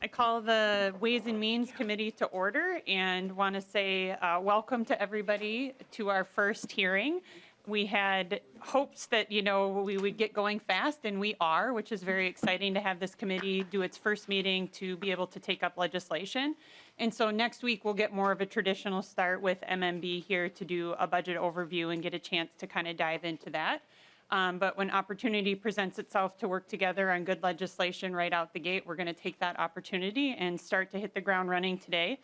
I call the Ways and Means Committee to order and want to say welcome to everybody to our first hearing. We had hopes that, we would get going fast, and we are, which is very exciting to have this committee do its first meeting to be able to take up legislation. And so next week, we'll get more of a traditional start with MMB here to do a budget overview and get a chance to kind of dive into that. But when opportunity presents itself to work together on good legislation right out the gate, we're going to take that opportunity and start to hit the ground running today.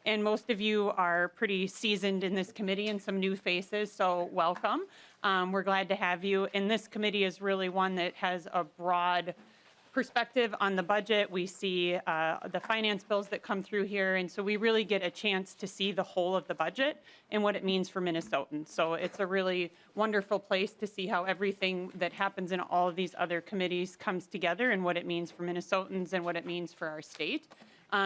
And most of you are pretty seasoned in this committee and some new faces, so welcome. We're glad to have you. And this committee is really one that has a broad perspective on the budget. We see the finance bills that come through here, and so we really get a chance to see the whole of the budget and what it means for Minnesotans. So it's a really wonderful place to see how everything that happens in all of these other committees comes together and what it means for Minnesotans and what it means for our state.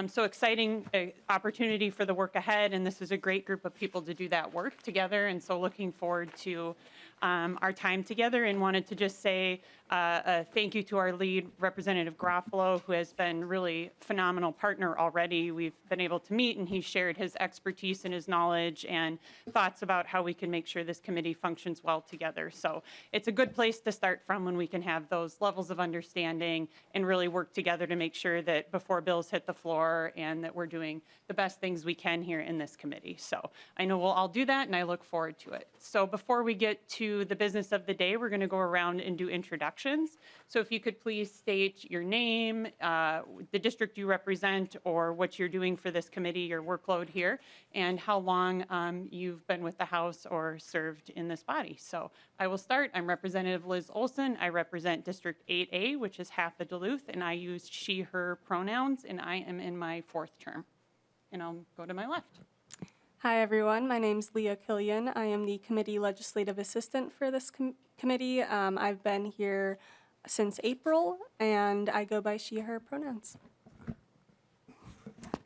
So exciting opportunity for the work ahead, and this is a great group of people to do that work together, and so looking forward to our time together, and wanted to just say a thank you to our lead, Representative Garofalo, who has been really phenomenal partner already. We've been able to meet, and he's shared his expertise and his knowledge and thoughts about how we can make sure this committee functions well together. So it's a good place to start from when we can have those levels of understanding and really work together to make sure that before bills hit the floor and that we're doing the best things we can here in this committee. So I know we'll all do that, and I look forward to it. So before we get to the business of the day, we're going to go around and do introductions. So if you could please state your name, the district you represent, or what you're doing for this committee, your workload here, and how long you've been with the House or served in this body. So I will start. I'm Representative Liz Olson. I represent District 8A, which is half of Duluth, and I use she, her pronouns, and I am in my 4th term. And I'll go to my left. Hi, everyone. My name's Leah Killian. I am the committee legislative assistant for this committee. I've been here since April, and I go by she, her pronouns.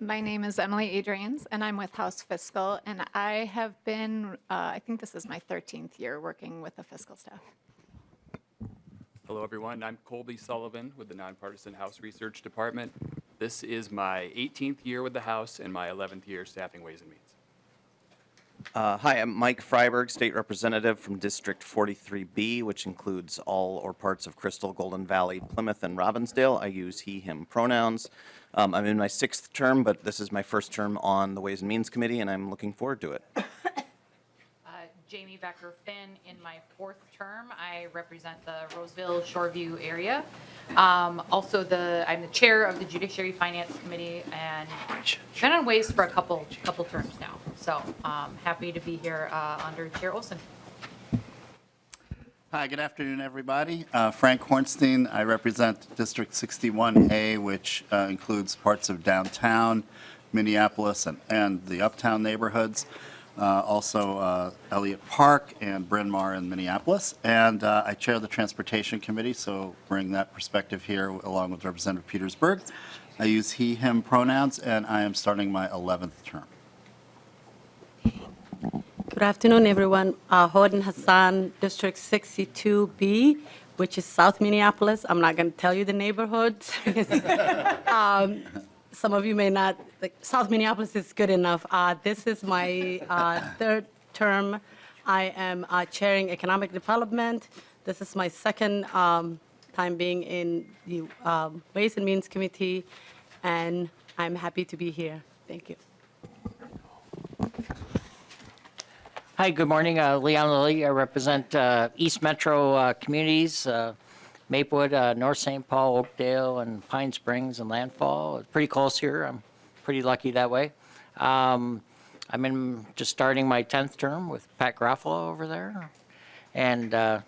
My name is Emily Adrians, and I'm with House Fiscal, and I have been, I think this is my 13th year working with the fiscal staff. Hello, everyone. I'm Colby Sullivan with the Nonpartisan House Research Department. This is my 18th year with the House and my 11th year staffing Ways and Means. Hi, I'm Mike Freiberg, State Representative from District 43B, which includes all or parts of Crystal, Golden Valley, Plymouth, and Robbinsdale. I use he, him pronouns. I'm in my 6th term, but this is my first term on the Ways and Means Committee, and I'm looking forward to it. Jamie Becker-Finn. In my 4th term, I represent the Roseville Shoreview area. I'm the chair of the Judiciary Finance Committee, and been on Ways for a couple terms now. So happy to be here under Chair Olson. Hi, good afternoon, everybody. Frank Hornstein. I represent District 61A, which includes parts of downtown Minneapolis and the uptown neighborhoods. Also Elliott Park and Bryn Mawr in Minneapolis. And I chair the Transportation Committee, so bring that perspective here along with Representative Petersburg. I use he, him pronouns, and I am starting my 11th term. Good afternoon, everyone. Hordan Hassan, District 62B, which is South Minneapolis. I'm not going to tell you the neighborhoods because some of you may not, South Minneapolis is good enough. This is my 3rd term. I am chairing economic development. This is my 2nd time being in the Ways and Means Committee, and I'm happy to be here. Thank you. Hi, good morning. Leon Lilly. I represent East Metro communities, Maplewood, North St. Paul, Oakdale, and Pine Springs, and Landfall. It's pretty close here. I'm pretty lucky that way. I'm just starting my 10th term with Pat Garofalo over there. And and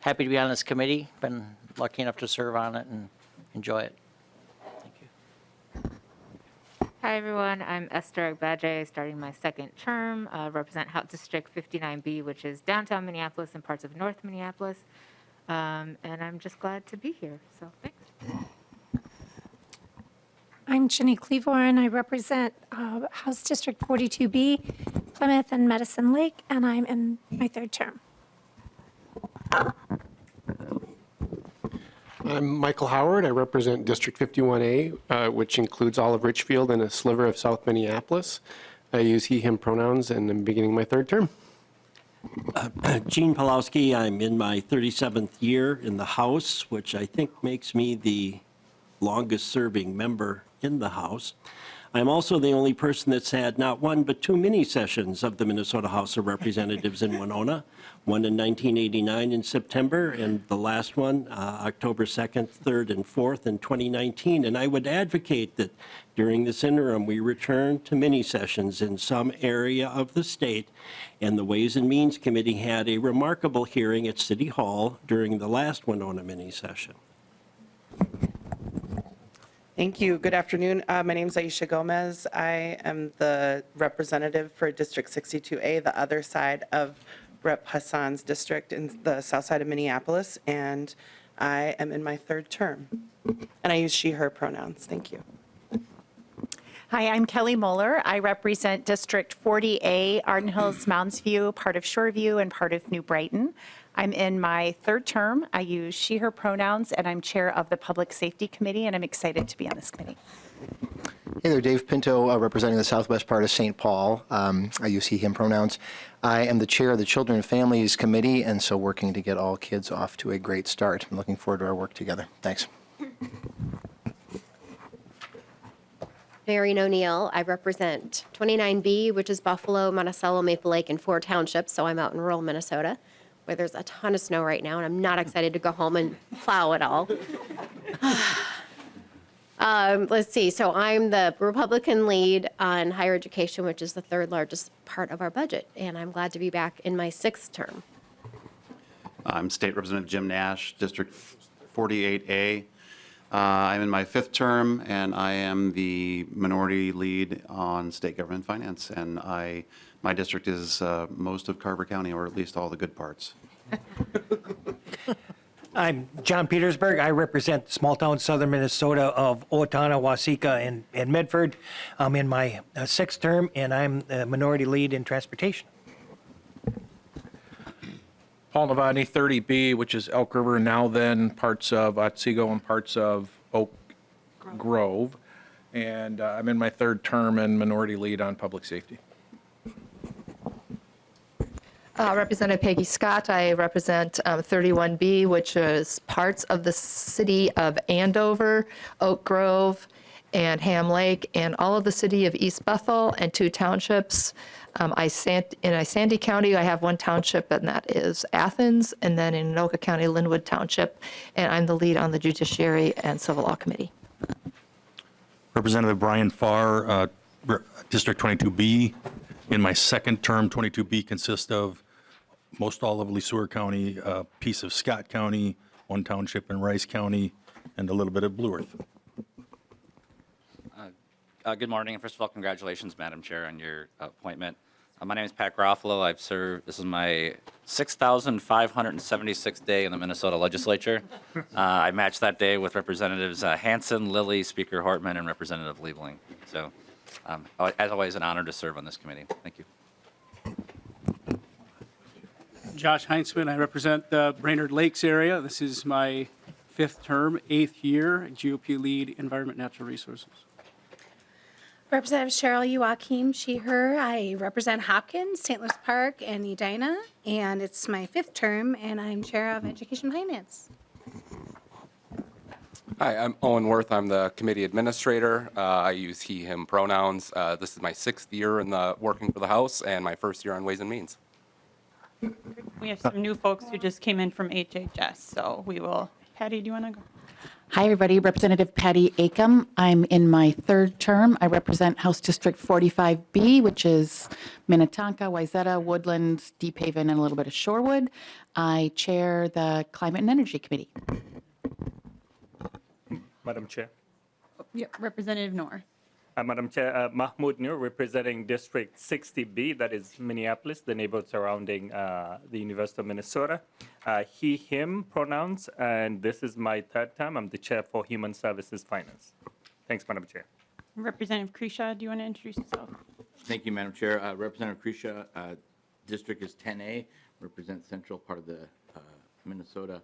happy to be on this committee. Been lucky enough to serve on it and enjoy it. Thank you. Hi, everyone. I'm Esther Agbaje, starting my 2nd term. Represent House District 59B, which is downtown Minneapolis and parts of North Minneapolis. And I'm just glad to be here. So thanks. I'm Jenny Cleavorn. I represent House District 42B, Plymouth and Medicine Lake, and I'm in my 3rd term. I'm Michael Howard. I represent District 51A, which includes all of Richfield and a sliver of South Minneapolis. I use he, him pronouns, and I'm beginning my third term. Gene Pawlowski, I'm in my 37th year in the House, which I think makes me the longest-serving member in the House. I'm also the only person that's had not one but two mini sessions of the Minnesota House of Representatives in Winona, one in 1989 in September, and the last one, October 2nd, 3rd, and 4th in 2019. And I would advocate that during this interim, we return to mini sessions in some area of the state. And the Ways and Means Committee had a remarkable hearing at City Hall during the last Winona mini session. Thank you. Good afternoon. My name is Aisha Gomez. I am the representative for District 62A, the other side of Rep. Hassan's district in the south side of Minneapolis, and I am in my third term. And I use she, her pronouns. Thank you. Hi, I'm Kelly Moeller. I represent District 40A, Arden Hills, Mounds View, part of Shoreview, and part of New Brighton. I'm in my third term. I use she, her pronouns, and I'm chair of the Public Safety Committee, and I'm excited to be on this committee. Hey there, Dave Pinto, representing the southwest part of St. Paul. I use he, him pronouns. I am the chair of the Children and Families Committee, and so working to get all kids off to a great start. I'm looking forward to our work together. Thanks. Marion O'Neill. I represent 29B, which is Buffalo, Monticello, Maple Lake, and 4 townships, so I'm out in rural Minnesota, where there's a ton of snow right now, and I'm not excited to go home and plow it all. Let's see, so I'm the Republican lead on higher education, which is the third largest part of our budget, and I'm glad to be back in my 6th term. I'm State Representative Jim Nash, District 48A. I'm in my 5th term, and I am the minority lead on state government finance, and my district is most of Carver County, or at least all the good parts. I'm John Petersburg. I represent small town southern Minnesota of Owatonna, Waseca, and Medford. I'm in my 6th term, and I'm the minority lead in transportation. Paul Novotny, 30B, which is Elk River, now then parts of Otsego and parts of Oak Grove. And I'm in my 3rd term and minority lead on public safety. Representative Peggy Scott. I represent 31B, which is parts of the city of Andover, Oak Grove, and Ham Lake, and all of the city of East Bethel, and 2 townships. In Isanti County, I have 1 township, and that is Athens, and then in Anoka County, Linwood Township, and I'm the lead on the Judiciary and Civil Law Committee. Representative Brian Farr, District 22B. In my 2nd term, 22B consists of most all of Lesueur County, a piece of Scott County, 1 township in Rice County, and a little bit of Blue Earth. Good morning. First of all, congratulations, Madam Chair, on your appointment. My name is Pat Garofalo. I've served, this is my 6,576th day in the Minnesota legislature. I matched that day with Representatives Hansen, Lilly, Speaker Hortman, and Representative Liebling. So, as always, an honor to serve on this committee. Thank you. Josh Heinzman. I represent the Brainerd Lakes area. This is my 5th term, 8th year, GOP lead, Environment Natural Resources. Representative Cheryl Joachim, she, her. I represent Hopkins, St. Louis Park, and Edina, and it's my 5th term, and I'm chair of Education Finance. Hi, I'm Owen Worth. I'm the committee administrator. I use he, him pronouns. This is my 6th year in the working for the House and my 1st year on Ways and Means. We have some new folks who just came in from HHS, so we will. Patty, do you want to go? Hi, everybody. Representative Patty Acom. I'm in my 3rd term. I represent House District 45B, which is Minnetonka, Wayzata, Woodlands, Deep Haven, and a little bit of Shorewood. I chair the Climate and Energy Committee. Madam Chair. Yep, Representative Noor. Madam Chair, Mahmoud Noor, representing District 60B, that is Minneapolis, the neighborhood surrounding the University of Minnesota. He, him pronouns, and this is my 3rd term. I'm the chair for Human Services Finance. Thanks, Madam Chair. Representative Krisha, do you want to introduce yourself? Thank you, Madam Chair. Representative Krisha, district is 10A, represents central part of the Minnesota.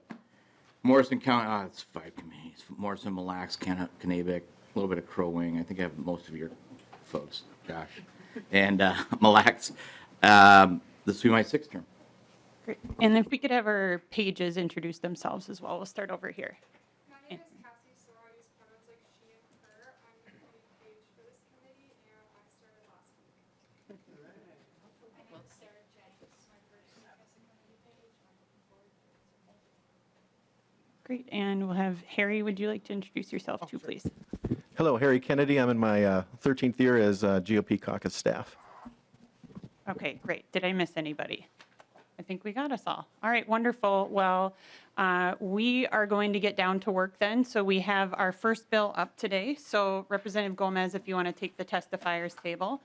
Morrison County, it's 5 committees. Morrison, Mille Lacs, Kennebec, a little bit of Crow Wing. I think I have most of your folks, Josh. And Mille Lacs. This will be my 6th term. Great. And if we could have our pages introduce themselves as well. We'll start over here. Great. And we'll have Harry, would you like to introduce yourself too, please? Hello, Harry Kennedy. I'm in my 13th year as GOP caucus staff. Okay, great. Did I miss anybody? I think we got us all. All right, wonderful. Well, we are going to get down to work then. So we have our first bill up today. So Representative Gomez, if you want to take the testifiers table.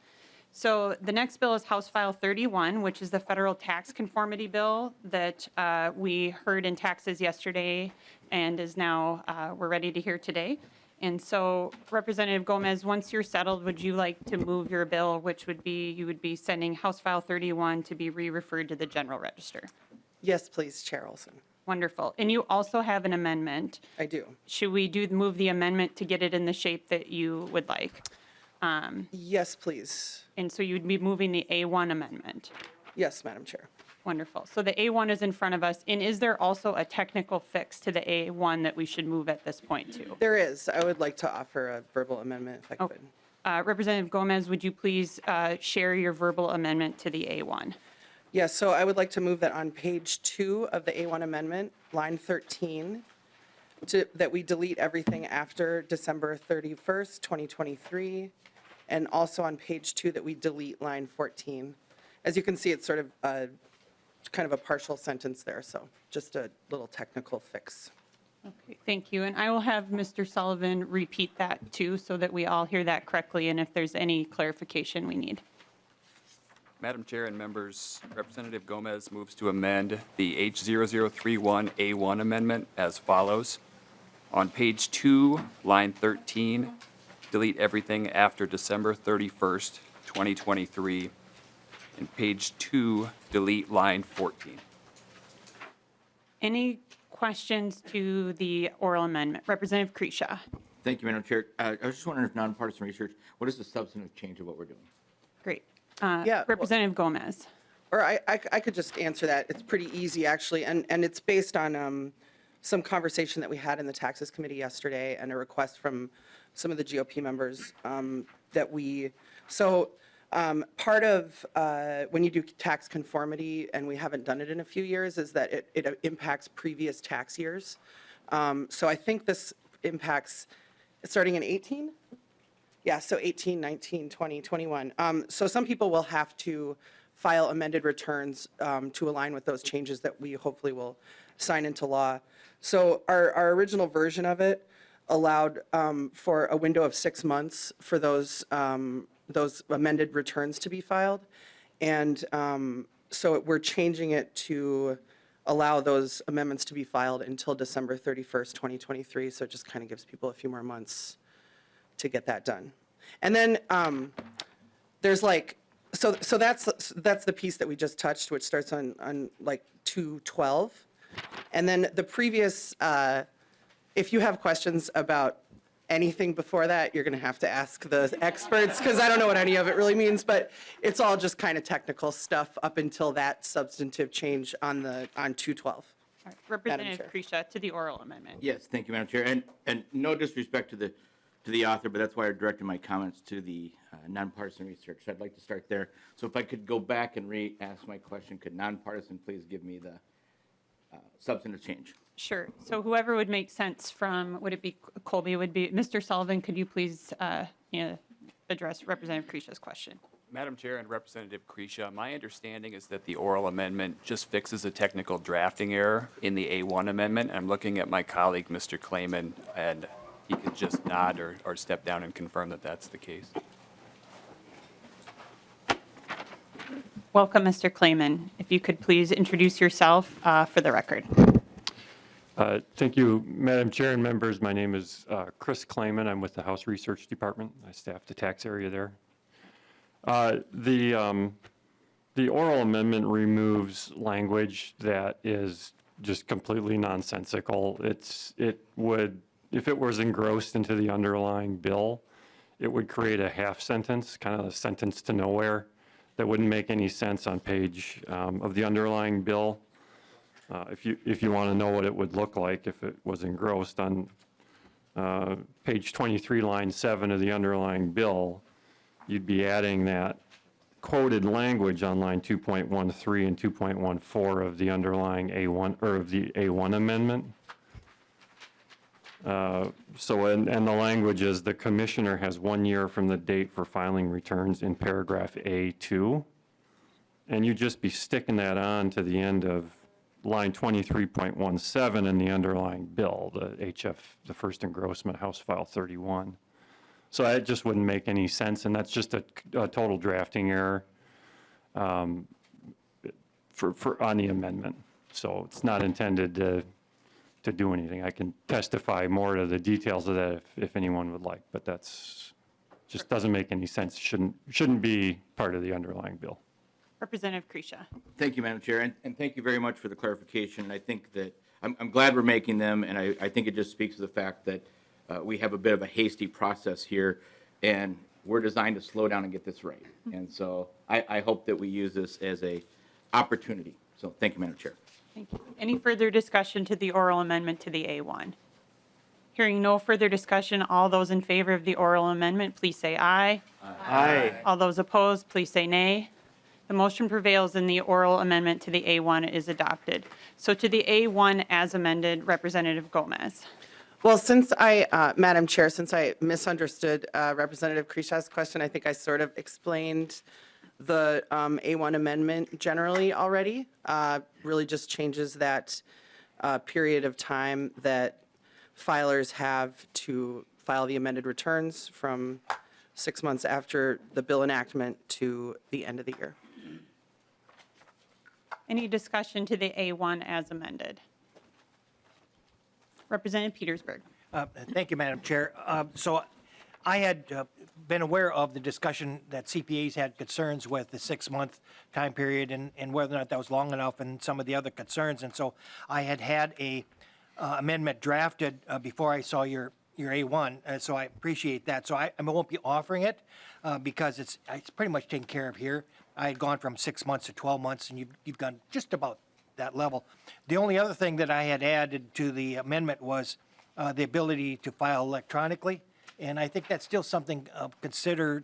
So the next bill is House File 31, which is the federal tax conformity bill that we heard in taxes yesterday and is now, we're ready to hear today. And so Representative Gomez, once you're settled, would you like to move your bill, which would be, you would be sending House File 31 to be re-referred to the General Register? Yes, please, Chair Olson. Wonderful. And you also have an amendment. I do. Should we move the amendment to get it in the shape that you would like? Yes, please. And so you'd be moving the A1 amendment? Yes, Madam Chair. Wonderful. So the A1 is in front of us. And is there also a technical fix to the A1 that we should move at this point to? There is. I would like to offer a verbal amendment if I could. Representative Gomez, would you please share your verbal amendment to the A1? Yes, so I would like to move that on page 2 of the A1 amendment, line 13, that we delete everything after December 31st, 2023, and also on page 2 that we delete line 14. As you can see, it's sort of kind of a partial sentence there, so just a little technical fix. Okay, thank you. And I will have Mr. Sullivan repeat that too, so that we all hear that correctly, and if there's any clarification we need. Madam Chair and members, Representative Gomez moves to amend the H0031A1 amendment as follows. On page 2, line 13, delete everything after December 31st, 2023. And page 2, delete line 14. Any questions to the oral amendment? Representative Kresha. Thank you, Madam Chair. I was just wondering if nonpartisan research, what is the substantive change of what we're doing? Great. Yeah, Representative Gomez. Or I could just answer that. It's pretty easy, actually, and it's based on some conversation that we had in the Taxes Committee yesterday and a request from some of the GOP members that we, so part of when you do tax conformity, and we haven't done it in a few years, is that it impacts previous tax years. So I think this impacts, starting in 18? Yeah, so 18, 19, 20, 21. So some people will have to file amended returns to align with those changes that we hopefully will sign into law. So our original version of it allowed for a window of 6 months for those amended returns to be filed. And so we're changing it to allow those amendments to be filed until December 31st, 2023. So it just kind of gives people a few more months to get that done. And then there's like, so that's the piece that we just touched, which starts on like 212. And then the previous, if you have questions about anything before that, you're going to have to ask the experts, because I don't know what any of it really means, but it's all just kind of technical stuff up until that substantive change on 212. All right. Representative Kresha, to the oral amendment. Yes, thank you, Madam Chair. And no disrespect to the author, but that's why I directed my comments to the nonpartisan research. So I'd like to start there. So if I could go back and re-ask my question, could nonpartisan please give me the substantive change? Sure. So whoever would make sense from, would it be Colby, would be Mr. Sullivan, could you please address Representative Kresha's question? Madam Chair and Representative Kresha, my understanding is that the oral amendment just fixes a technical drafting error in the A1 amendment. I'm looking at my colleague, Mr. Klayman, and he could just nod or step down and confirm that that's the case. Welcome, Mr. Klayman. If you could please introduce yourself for the record. Thank you, Madam Chair and members. My name is Chris Klayman. I'm with the House Research Department. I staff the tax area there. The oral amendment removes language that is just completely nonsensical. It would, if it was engrossed into the underlying bill, it would create a half sentence, kind of a sentence to nowhere, that wouldn't make any sense on page of the underlying bill. If you want to know what it would look like if it was engrossed on page 23, line 7 of the underlying bill, you'd be adding that quoted language on line 2.13 and 2.14 of the underlying A1, or of the A1 amendment. And the language is, the commissioner has 1 year from the date for filing returns in paragraph A2. And you'd just be sticking that on to the end of line 23.17 in the underlying bill, the HF, the first engrossment, House File 31. So that just wouldn't make any sense, and that's just a total drafting error on the amendment. So it's not intended to do anything. I can testify more to the details of that if anyone would like, but that's just doesn't make any sense. Shouldn't be part of the underlying bill. Representative Kresha. Thank you, Madam Chair, and thank you very much for the clarification. And I think that I'm glad we're making them, and I think it just speaks to the fact that we have a bit of a hasty process here, and we're designed to slow down and get this right. And so I hope that we use this as a opportunity. So thank you, Madam Chair. Thank you. Any further discussion to the oral amendment to the A1? Hearing no further discussion, all those in favor of the oral amendment, please say aye. Aye. All those opposed, please say nay. The motion prevails and the oral amendment to the A1 is adopted. So to the A1 as amended, Representative Gomez. Well, Madam Chair, since I misunderstood Representative Kresha's question, I think I sort of explained the A1 amendment generally already. Really just changes that period of time that filers have to file the amended returns from 6 months after the bill enactment to the end of the year. Any discussion to the A1 as amended? Representative Petersburg. Thank you, Madam Chair. So I had been aware of the discussion that CPAs had concerns with the 6-month time period and whether or not that was long enough and some of the other concerns. And so I had a amendment drafted before I saw your A1, so I appreciate that. So I won't be offering it because it's pretty much taken care of here. I had gone from 6 months to 12 months, and you've gone just about that level. The only other thing that I had added to the amendment was the ability to file electronically, and I think that's still something considerable,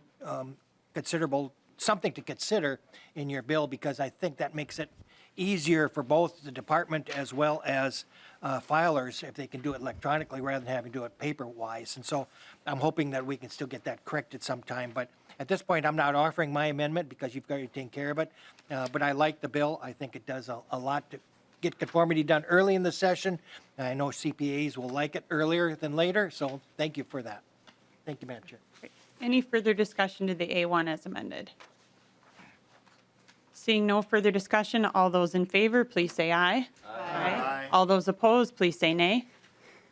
something to consider in your bill, because I think that makes it easier for both the department as well as filers if they can do it electronically rather than having to do it paper-wise. And so I'm hoping that we can still get that corrected sometime. But at this point, I'm not offering my amendment because you've already taken care of it. But I like the bill. I think it does a lot to get conformity done early in the session. I know CPAs will like it earlier than later, so thank you for that. Thank you, Madam Chair. Any further discussion to the A1 as amended? Seeing no further discussion, all those in favor, please say aye. Aye. All those opposed, please say nay.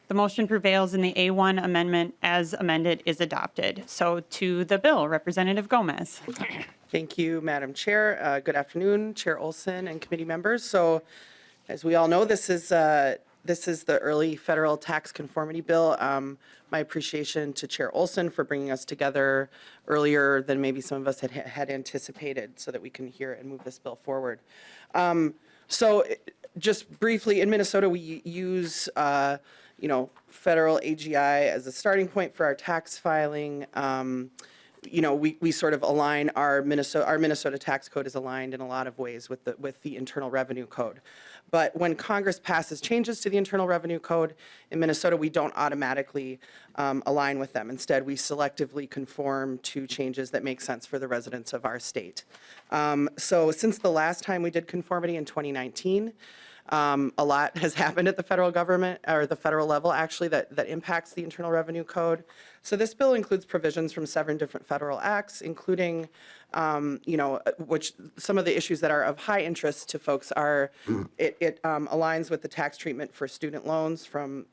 The motion prevails and the A1 amendment as amended is adopted. So to the bill, Representative Gomez. Thank you, Madam Chair. Good afternoon, Chair Olson and committee members. So as we all know, this is the early federal tax conformity bill. My appreciation to Chair Olson for bringing us together earlier than maybe some of us had anticipated so that we can hear and move this bill forward. So just briefly, in Minnesota, we use federal AGI as a starting point for our tax filing. We sort of align our Minnesota tax code is aligned in a lot of ways with the Internal Revenue Code. But when Congress passes changes to the Internal Revenue Code in Minnesota, we don't automatically align with them. Instead, we selectively conform to changes that make sense for the residents of our state. So since the last time we did conformity in 2019, a lot has happened at the federal government, or the federal level, actually, that impacts the Internal Revenue Code. So this bill includes provisions from 7 different federal acts, including, which some of the issues that are of high interest to folks are, it aligns with the tax treatment for student loans from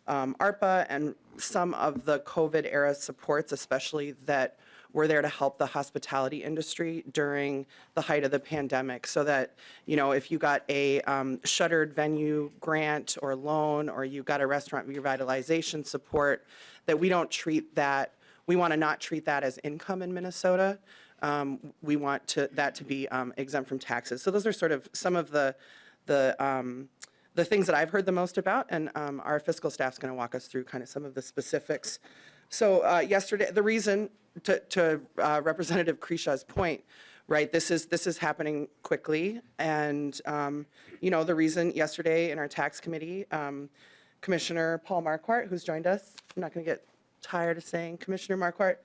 ARPA and some of the COVID-era supports, especially that were there to help the hospitality industry during the height of the pandemic, so that, you know, if you got a shuttered venue grant or loan, or you got a restaurant revitalization support, that we don't treat that, we want to not treat that as income in Minnesota. We want that to be exempt from taxes. So those are sort of some of the things that I've heard the most about, and our fiscal staff's going to walk us through kind of some of the specifics. So yesterday, the reason, to Representative Krishaw's point, right, this is happening quickly, and you know, the reason yesterday in our tax committee, Commissioner Paul Marquardt, who's joined us, I'm not going to get tired of saying Commissioner Marquardt,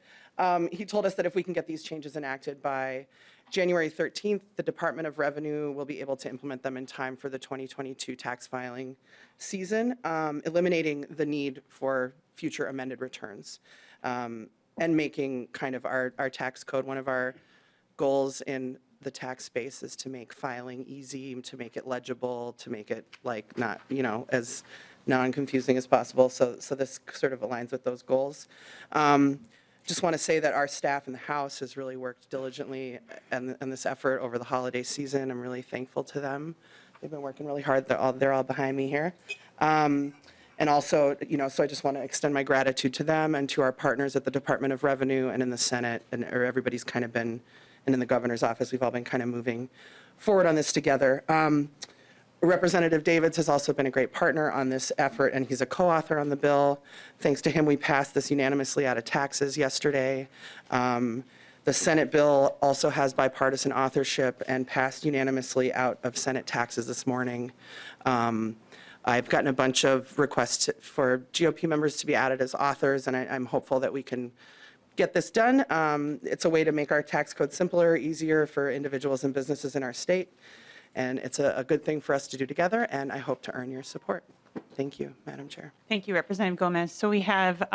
he told us that if we can get these changes enacted by January 13th, the Department of Revenue will be able to implement them in time for the 2022 tax filing season, eliminating the need for future amended returns, and making kind of our tax code, one of our goals in the tax space is to make filing easy, to make it legible, to make it like not, you know, as non-confusing as possible. So this sort of aligns with those goals. Just want to say that our staff in the House has really worked diligently in this effort over the holiday season. I'm really thankful to them. They've been working really hard. They're all behind me here. And also, you know, so I just want to extend my gratitude to them and to our partners at the Department of Revenue and in the Senate, and everybody's kind of been, and in the governor's office, we've all been kind of moving forward on this together. Representative Davids has also been a great partner on this effort, and he's a co-author on the bill. Thanks to him, we passed this unanimously out of taxes yesterday. The Senate bill also has bipartisan authorship and passed unanimously out of Senate taxes this morning. I've gotten a bunch of requests for GOP members to be added as authors, and I'm hopeful that we can get this done. It's a way to make our tax code simpler, easier for individuals and businesses in our state. And it's a good thing for us to do together, and I hope to earn your support. Thank you, Madam Chair. Thank you, Representative Gomez. So we have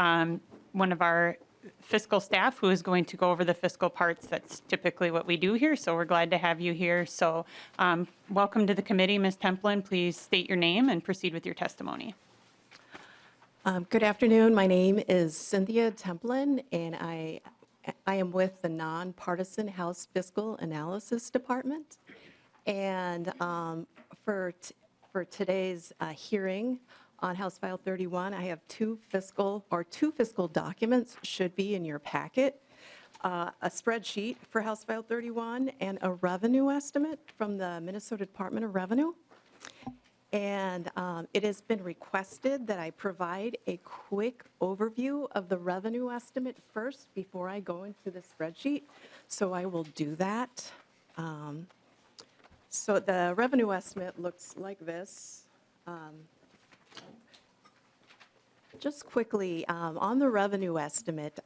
one of our fiscal staff who is going to go over the fiscal parts. That's typically what we do here, so we're glad to have you here. So welcome to the committee, Ms. Templin. Please state your name and proceed with your testimony. Good afternoon. My name is Cynthia Templin, and I am with the Nonpartisan House Fiscal Analysis Department. And for today's hearing on House File 31, I have two fiscal documents should be in your packet. A spreadsheet for House File 31 and a revenue estimate from the Minnesota Department of Revenue. And it has been requested that I provide a quick overview of the revenue estimate first before I go into the spreadsheet. So I will do that. So the revenue estimate looks like this. Just quickly, on the revenue estimate,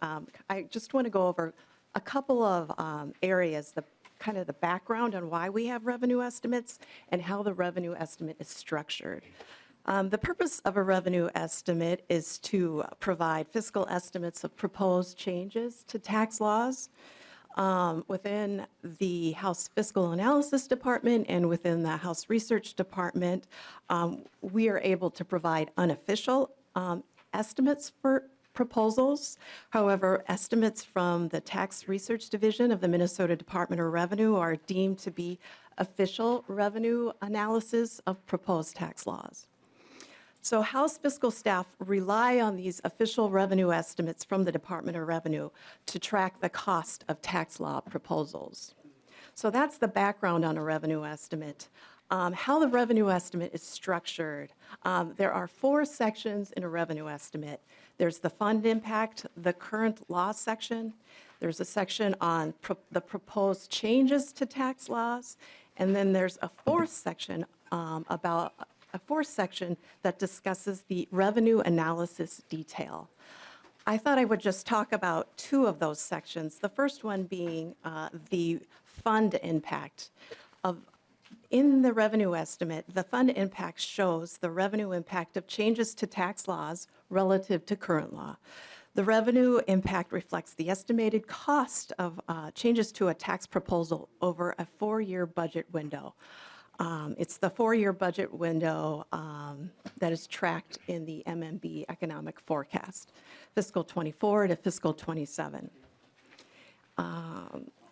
I just want to go over a couple of areas, kind of the background on why we have revenue estimates and how the revenue estimate is structured. The purpose of a revenue estimate is to provide fiscal estimates of proposed changes to tax laws. Within the House Fiscal Analysis Department and within the House Research Department, we are able to provide unofficial estimates for proposals. However, estimates from the Tax Research Division of the Minnesota Department of Revenue are deemed to be official revenue analysis of proposed tax laws. So House fiscal staff rely on these official revenue estimates from the Department of Revenue to track the cost of tax law proposals. So that's the background on a revenue estimate. How the revenue estimate is structured. There are 4 sections in a revenue estimate. There's the fund impact, the current law section. There's a section on the proposed changes to tax laws. And then there's a 4th section that discusses the revenue analysis detail. I thought I would just talk about 2 of those sections. The first one being the fund impact. In the revenue estimate, the fund impact shows the revenue impact of changes to tax laws relative to current law. The revenue impact reflects the estimated cost of changes to a tax proposal over a 4-year budget window. It's the 4-year budget window that is tracked in the MMB economic forecast, fiscal 24 to fiscal 27.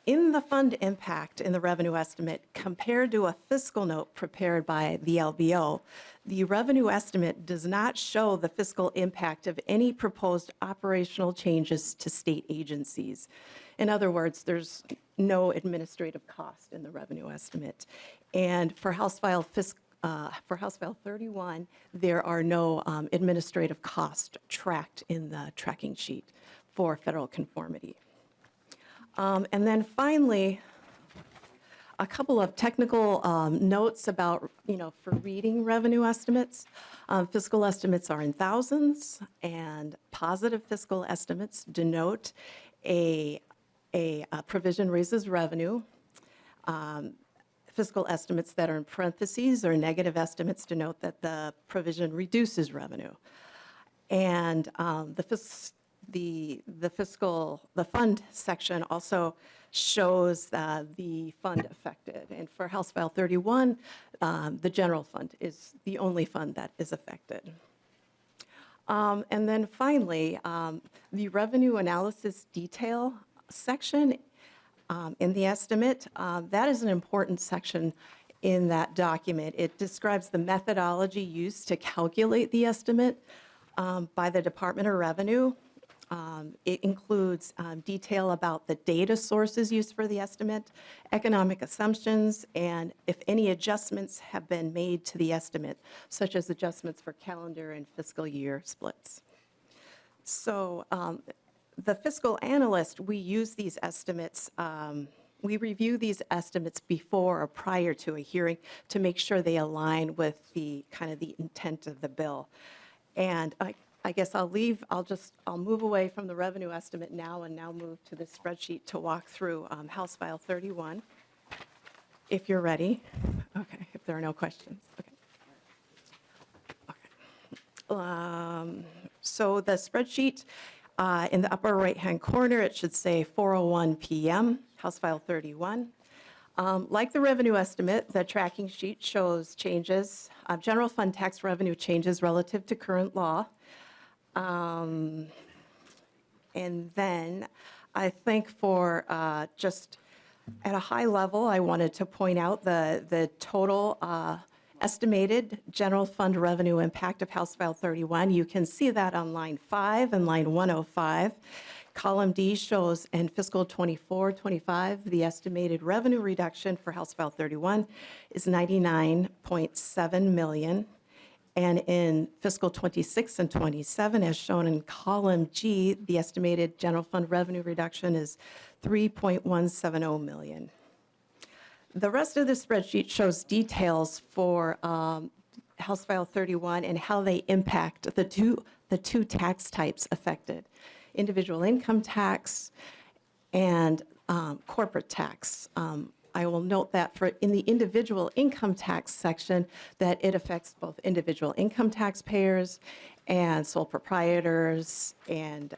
In the fund impact in the revenue estimate, compared to a fiscal note prepared by the LBO, the revenue estimate does not show the fiscal impact of any proposed operational changes to state agencies. In other words, there's no administrative cost in the revenue estimate. And for House File 31, there are no administrative costs tracked in the tracking sheet for federal conformity. And then finally, a couple of technical notes about, for reading revenue estimates. Fiscal estimates are in thousands, and positive fiscal estimates denote a provision raises revenue. Fiscal estimates that are in parentheses or negative estimates denote that the provision reduces revenue. And the fund section also shows the fund affected. And for House File 31, the general fund is the only fund that is affected. And then finally, the revenue analysis detail section in the estimate, that is an important section in that document. It describes the methodology used to calculate the estimate by the Department of Revenue. It includes detail about the data sources used for the estimate, economic assumptions, and if any adjustments have been made to the estimate, such as adjustments for calendar and fiscal year splits. So the fiscal analyst, we use these estimates, we review these estimates before or prior to a hearing to make sure they align with the kind of the intent of the bill. And I guess I'll move away from the revenue estimate now and now move to the spreadsheet to walk through House File 31, if you're ready. Okay, if there are no questions. Okay. So the spreadsheet, in the upper right-hand corner, it should say 4:01 p.m., House File 31. Like the revenue estimate, the tracking sheet shows changes, general fund tax revenue changes relative to current law. And then I think for just at a high level, I wanted to point out the total estimated general fund revenue impact of House File 31. You can see that on line 5 and line 105. Column D shows in fiscal 24-25, the estimated revenue reduction for House File 31 is $99.7 million. And in fiscal 26 and 27, as shown in column G, the estimated general fund revenue reduction is $3.170 million. The rest of the spreadsheet shows details for House File 31 and how they impact the two tax types affected, individual income tax and corporate tax. I will note that in the individual income tax section, that it affects both individual income taxpayers and sole proprietors and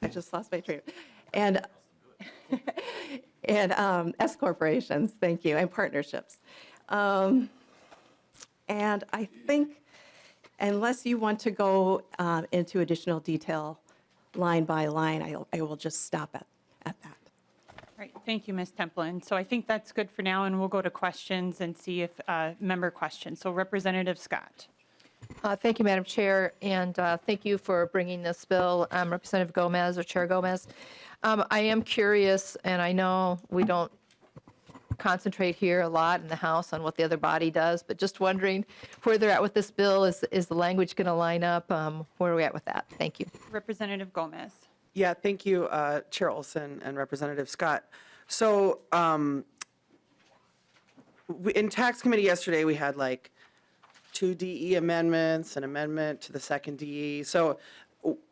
I just lost my train. And S corporations, thank you, and partnerships. And I think, unless you want to go into additional detail line by line, I will just stop at that. All right, thank you, Ms. Templin. So I think that's good for now, and we'll go to questions and see if member questions. So Representative Scott. Thank you, Madam Chair, and thank you for bringing this bill, Representative Gomez or Chair Gomez. I am curious, and I know we don't concentrate here a lot in the House on what the other body does, but just wondering where they're at with this bill. Is the language going to line up? Where are we at with that? Thank you. Representative Gomez. Yeah, thank you, Chair Olson and Representative Scott. So in tax committee yesterday, we had like 2 DE amendments, an amendment to the second DE. So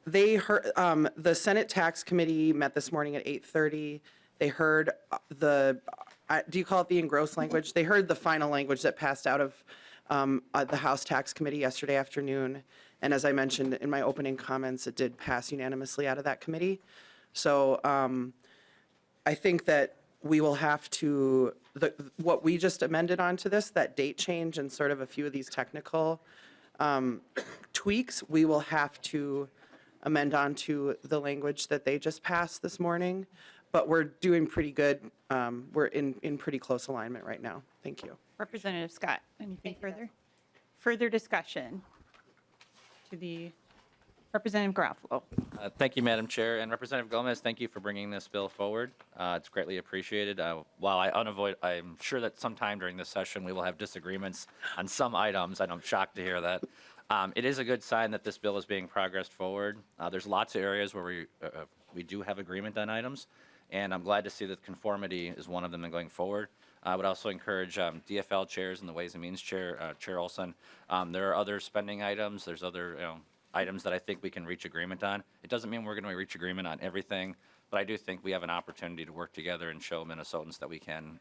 they heard, the Senate Tax Committee met this morning at 8:30. They heard do you call it the engrossed language? They heard the final language that passed out of the House Tax Committee yesterday afternoon. And as I mentioned in my opening comments, it did pass unanimously out of that committee. So I think that we will have to, what we just amended onto this, that date change and sort of a few of these technical tweaks, we will have to amend on to the language that they just passed this morning. But we're doing pretty good. We're in pretty close alignment right now. Thank you. Representative Scott, anything further? Further discussion to the Representative Garofalo. Thank you, Madam Chair. And Representative Gomez, thank you for bringing this bill forward. It's greatly appreciated. While I'm sure that sometime during this session we will have disagreements on some items, and I'm shocked to hear that. It is a good sign that this bill is being progressed forward. There's lots of areas where we do have agreement on items, and I'm glad to see that conformity is one of them going forward. I would also encourage DFL chairs and the Ways and Means chair, Chair Olson. There are other spending items. There's other items that I think we can reach agreement on. It doesn't mean we're going to reach agreement on everything, but I do think we have an opportunity to work together and show Minnesotans that we can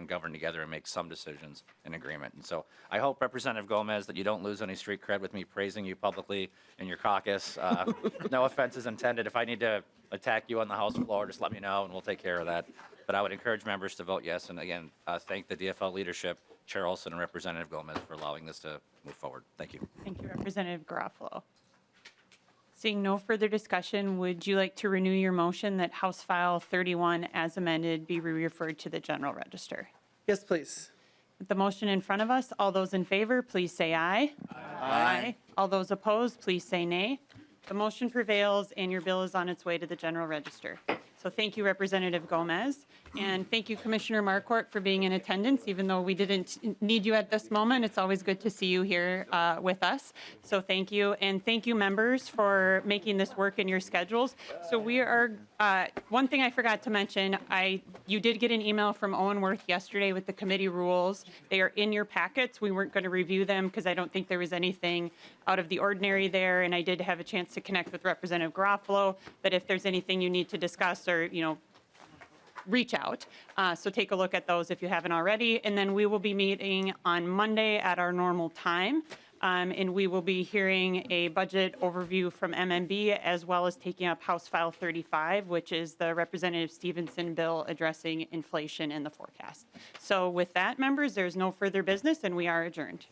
govern together and make some decisions in agreement. And so I hope, Representative Gomez, that you don't lose any street cred with me praising you publicly in your caucus. No offense is intended. If I need to attack you on the House floor, just let me know and we'll take care of that. But I would encourage members to vote yes. And again, thank the DFL leadership, Chair Olson and Representative Gomez, for allowing this to move forward. Thank you. Thank you, Representative Garofalo. Seeing no further discussion, would you like to renew your motion that House File 31 as amended be referred to the General Register? Yes, please. With the motion in front of us, all those in favor, please say aye. Aye. All those opposed, please say nay. The motion prevails and your bill is on its way to the General Register. So thank you, Representative Gomez. And thank you, Commissioner Marquardt, for being in attendance. Even though we didn't need you at this moment, it's always good to see you here with us. So thank you. And thank you, members, for making this work in your schedules. So we are, one thing I forgot to mention, you did get an email from Owen Worth yesterday with the committee rules. They are in your packets. We weren't going to review them because I don't think there was anything out of the ordinary there. And I did have a chance to connect with Representative Garofalo, but if there's anything you need to discuss or, reach out. So take a look at those if you haven't already. And then we will be meeting on Monday at our normal time. And we will be hearing a budget overview from MMB as well as taking up House File 35, which is the Representative Stevenson bill addressing inflation and the forecast. So with that, members, there's no further business and we are adjourned.